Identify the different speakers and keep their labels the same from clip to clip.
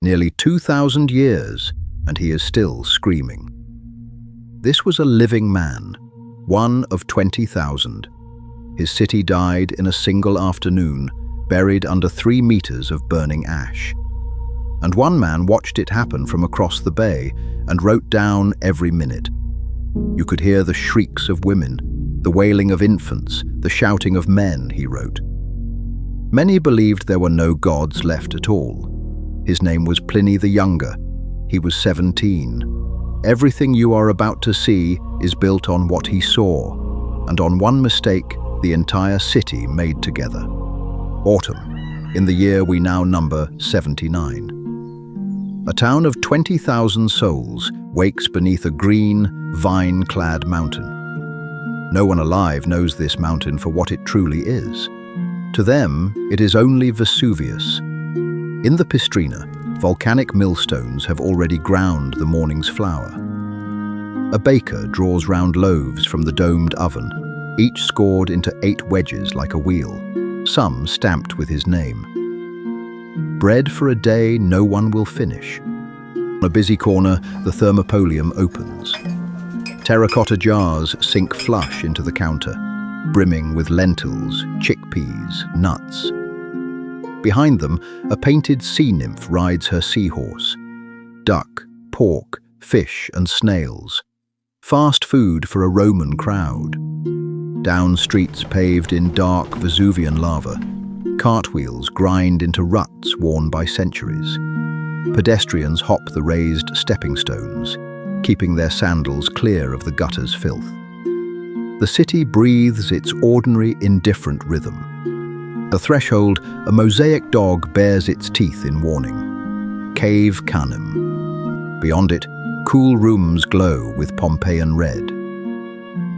Speaker 1: Nearly 2,000 years, and he is still screaming. This was a living man, one of 20,000. His city died in a single afternoon, buried under 3 meters of burning ash. And one man watched it happen from across the bay and wrote down every minute. You could hear the shrieks of women, the wailing of infants, the shouting of men, he wrote. Many believed there were no gods left at all. His name was Pliny the Younger. He was 17. Everything you are about to see is built on what he saw, and on one mistake, the entire city made together. Autumn, in the year we now number 79. A town of 20,000 souls wakes beneath a green, vine-clad mountain. No one alive knows this mountain for what it truly is. To them, it is only Vesuvius. In the Pistrina, volcanic millstones have already ground the morning's flour. A baker draws round loaves from the domed oven, each scored into 8 wedges like a wheel, some stamped with his name. Bread for a day no one will finish. On a busy corner, the thermopolium opens. Terracotta jars sink flush into the counter, brimming with lentils, chickpeas, nuts. Behind them, a painted sea nymph rides her seahorse. Duck, pork, fish and snails. Fast food for a Roman crowd. Down streets paved in dark Vesuvian lava, cartwheels grind into ruts worn by centuries. Pedestrians hop the raised stepping stones, keeping their sandals clear of the gutter's filth. The city breathes its ordinary, indifferent rhythm. At the threshold, a mosaic dog bares its teeth in warning. Cave Canem. Beyond it, cool rooms glow with Pompeian red.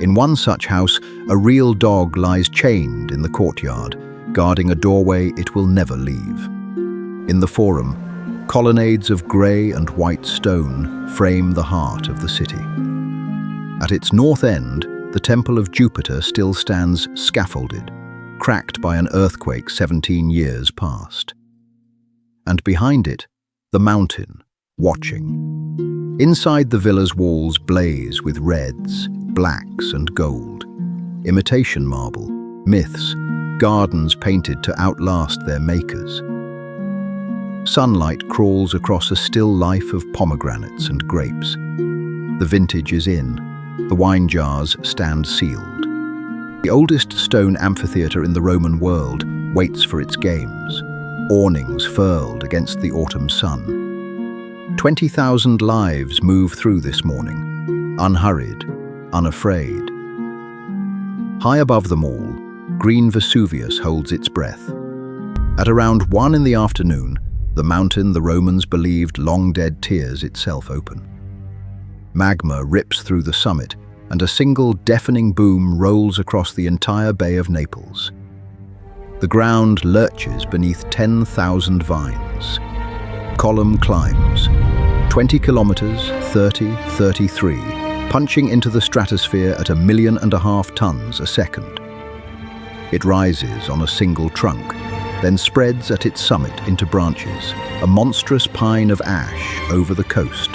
Speaker 1: In one such house, a real dog lies chained in the courtyard, guarding a doorway it will never leave. In the forum, colonnades of grey and white stone frame the heart of the city. At its north end, the Temple of Jupiter still stands scaffolded, cracked by an earthquake 17 years past. And behind it, the mountain, watching. Inside the villa's walls blaze with reds, blacks and gold. Imitation marble, myths, gardens painted to outlast their makers. Sunlight crawls across a still life of pomegranates and grapes. The vintage is in. The wine jars stand sealed. The oldest stone amphitheatre in the Roman world waits for its games, awnings furled against the autumn sun. 20,000 lives move through this morning, unhurried, unafraid. High above them all, green Vesuvius holds its breath. At around 1 in the afternoon, the mountain the Romans believed long dead tears itself open. Magma rips through the summit, and a single deafening boom rolls across the entire Bay of Naples. The ground lurches beneath 10,000 vines. Column climbs. 20 kilometers, 33, punching into the stratosphere at 1.5 million tons a second. It rises on a single trunk, then spreads at its summit into branches, a monstrous pine of ash over the coast.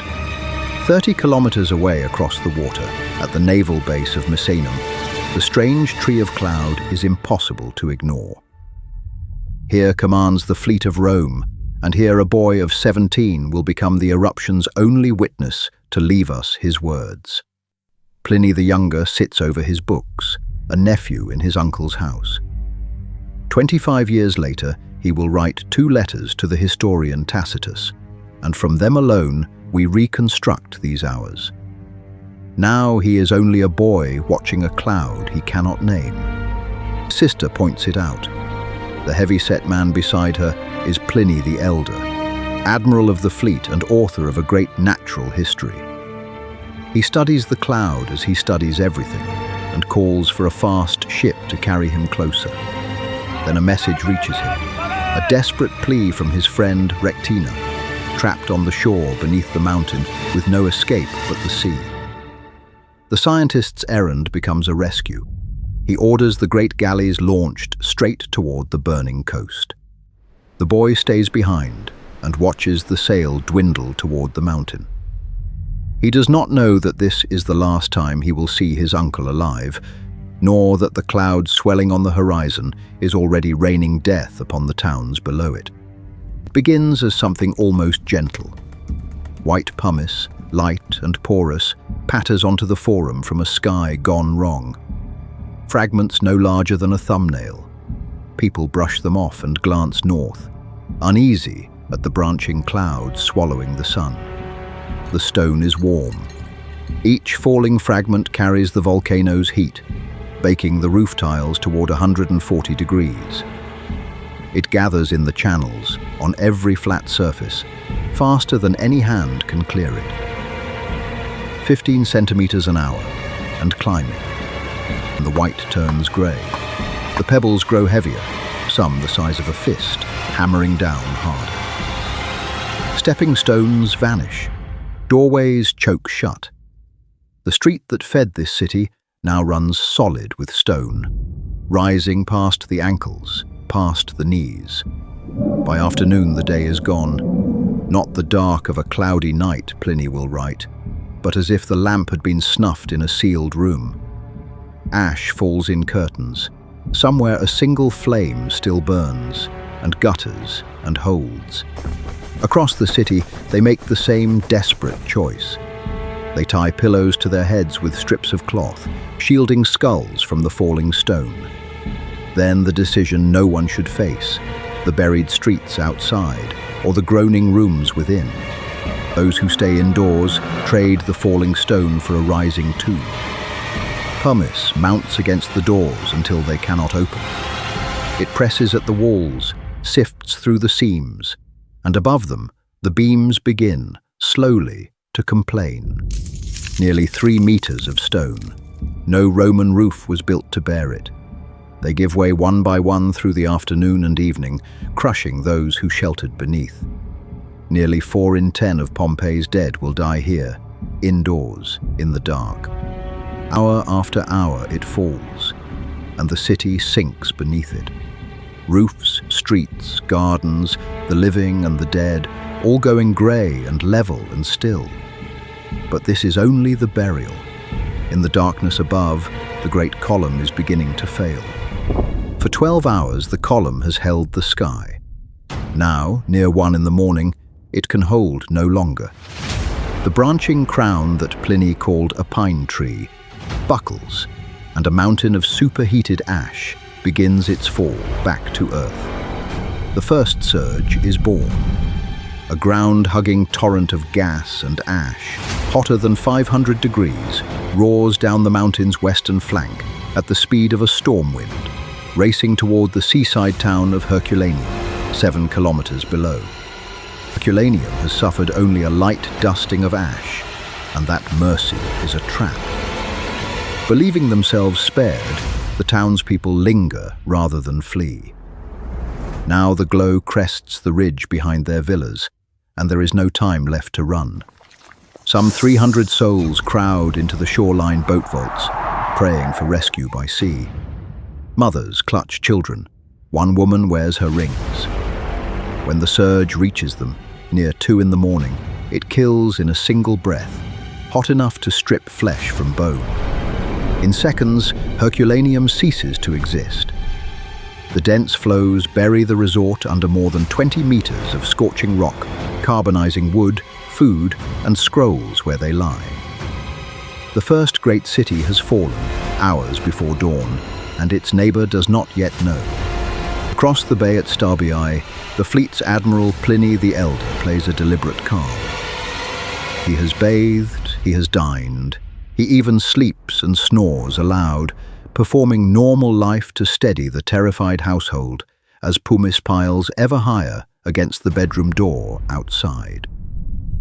Speaker 1: 30 kilometers away across the water, at the naval base of Misenum, the strange tree of cloud is impossible to ignore. Here commands the fleet of Rome, and here a boy of 17 will become the eruption's only witness to leave us his words. Pliny the Younger sits over his books, a nephew in his uncle's house. 25 years later, he will write 2 letters to the historian Tacitus, and from them alone, we reconstruct these hours. Now he is only a boy watching a cloud he cannot name. His sister points it out. The heavy-set man beside her is Pliny the Elder, admiral of the fleet and author of a great natural history. He studies the cloud as he studies everything, and calls for a fast ship to carry him closer. Then a message reaches him, a desperate plea from his friend Rectina, trapped on the shore beneath the mountain with no escape but the sea. The scientist's errand becomes a rescue. He orders the great galleys launched straight toward the burning coast. The boy stays behind, and watches the sail dwindle toward the mountain. He does not know that this is the last time he will see his uncle alive, nor that the cloud swelling on the horizon is already raining death upon the towns below it. It begins as something almost gentle. White pumice, light and porous, patters onto the forum from a sky gone wrong. Fragments no larger than a thumbnail. People brush them off and glance north, uneasy at the branching clouds swallowing the sun. The stone is warm. Each falling fragment carries the volcano's heat, baking the roof tiles toward 140 degrees. It gathers in the channels, on every flat surface, faster than any hand can clear it. 15 centimeters an hour, and climbing. And the white turns grey. The pebbles grow heavier, some the size of a fist, hammering down harder. Stepping stones vanish. Doorways choke shut. The street that fed this city now runs solid with stone, rising past the ankles, past the knees. By afternoon the day is gone, not the dark of a cloudy night, Pliny will write, but as if the lamp had been snuffed in a sealed room. Ash falls in curtains. Somewhere a single flame still burns, and gutters and holds. Across the city they make the same desperate choice. They tie pillows to their heads with strips of cloth, shielding skulls from the falling stone. Then the decision no one should face, the buried streets outside, or the groaning rooms within. Those who stay indoors trade the falling stone for a rising tomb. Pumice mounts against the doors until they cannot open. It presses at the walls, sifts through the seams, and above them the beams begin, slowly, to complain. Nearly 3 meters of stone. No Roman roof was built to bear it. They give way one by one through the afternoon and evening, crushing those who sheltered beneath. Nearly 4 in 10 of Pompeii's dead will die here, indoors, in the dark. Hour after hour it falls, and the city sinks beneath it. Roofs, streets, gardens, the living and the dead, all going grey and level and still. But this is only the burial. In the darkness above, the great column is beginning to fail. For 12 hours the column has held the sky. Now, near 1 in the morning, it can hold no longer. The branching crown that Pliny called a pine tree buckles, and a mountain of superheated ash begins its fall back to earth. The first surge is born. A ground-hugging torrent of gas and ash, hotter than 500 degrees, roars down the mountain's western flank at the speed of a storm wind, racing toward the seaside town of Herculaneum, 7 kilometers below. Herculaneum has suffered only a light dusting of ash, and that mercy is a trap. Believing themselves spared, the townspeople linger rather than flee. Now the glow crests the ridge behind their villas, and there is no time left to run. Some 300 souls crowd into the shoreline boat vaults, praying for rescue by sea. Mothers clutch children. One woman wears her rings. When the surge reaches them, near 2 in the morning, it kills in a single breath, hot enough to strip flesh from bone. In seconds, Herculaneum ceases to exist. The dense flows bury the resort under more than 20 meters of scorching rock, carbonizing wood, food, and scrolls where they lie. The first great city has fallen, hours before dawn, and its neighbor does not yet know. Across the bay at Stabiae, the fleet's admiral Pliny the Elder plays a deliberate calm. He has bathed, he has dined, he even sleeps and snores aloud, performing normal life to steady the terrified household as pumice piles ever higher against the bedroom door outside.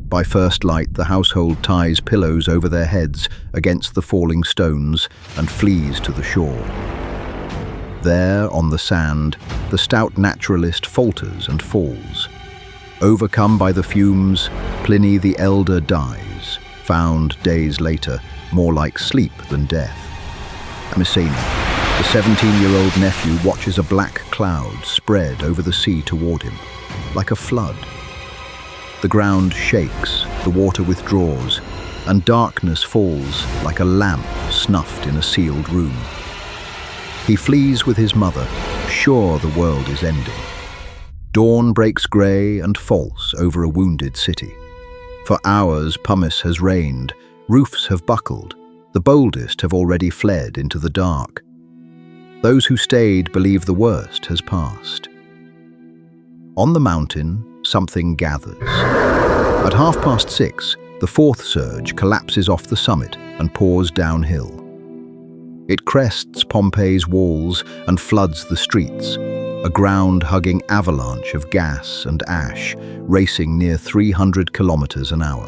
Speaker 1: By first light, the household ties pillows over their heads against the falling stones and flees to the shore. There, on the sand, the stout naturalist falters and falls. Overcome by the fumes, Pliny the Elder dies, found days later, more like sleep than death. Messina, the 17-year-old nephew, watches a black cloud spread over the sea toward him, like a flood. The ground shakes, the water withdraws, and darkness falls like a lamp snuffed in a sealed room. He flees with his mother, sure the world is ending. Dawn breaks grey and false over a wounded city. For hours pumice has rained, roofs have buckled, the boldest have already fled into the dark. Those who stayed believe the worst has passed. On the mountain, something gathers. At 6:30, the fourth surge collapses off the summit and pours downhill. It crests Pompeii's walls and floods the streets, a ground-hugging avalanche of gas and ash racing near 300 kilometers an hour.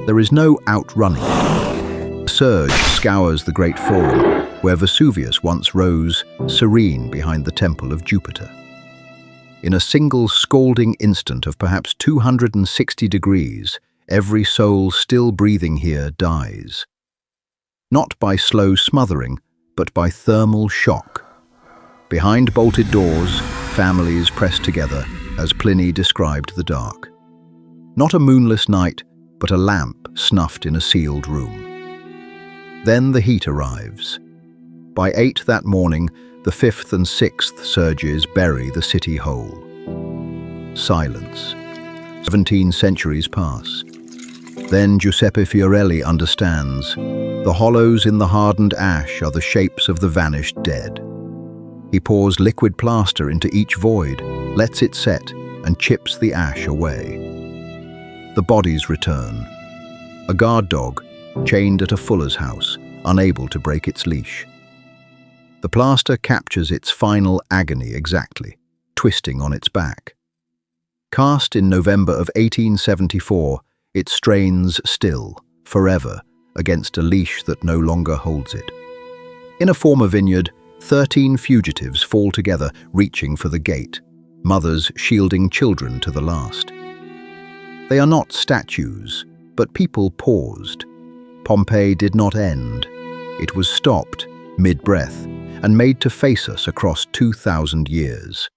Speaker 1: There is no outrunning it. The surge scours the Great Forum, where Vesuvius once rose serene behind the temple of Jupiter. In a single scalding instant of perhaps 260 degrees, every soul still breathing here dies. Not by slow smothering, but by thermal shock. Behind bolted doors, families pressed together, as Pliny described the dark. Not a moonless night, but a lamp snuffed in a sealed room. Then the heat arrives. By 8 that morning, the 5th and 6th surges bury the city whole. Silence. 17 centuries pass. Then Giuseppe Fiorelli understands. The hollows in the hardened ash are the shapes of the vanished dead. He pours liquid plaster into each void, lets it set, and chips the ash away. The bodies return. A guard dog, chained at a fuller's house, unable to break its leash. The plaster captures its final agony exactly, twisting on its back. Cast in November of 1874, it strains still, forever, against a leash that no longer holds it. In a former vineyard, 13 fugitives fall together, reaching for the gate, mothers shielding children to the last. They are not statues, but people paused. Pompeii did not end. It was stopped, mid-breath, and made to face us across 2,000 years.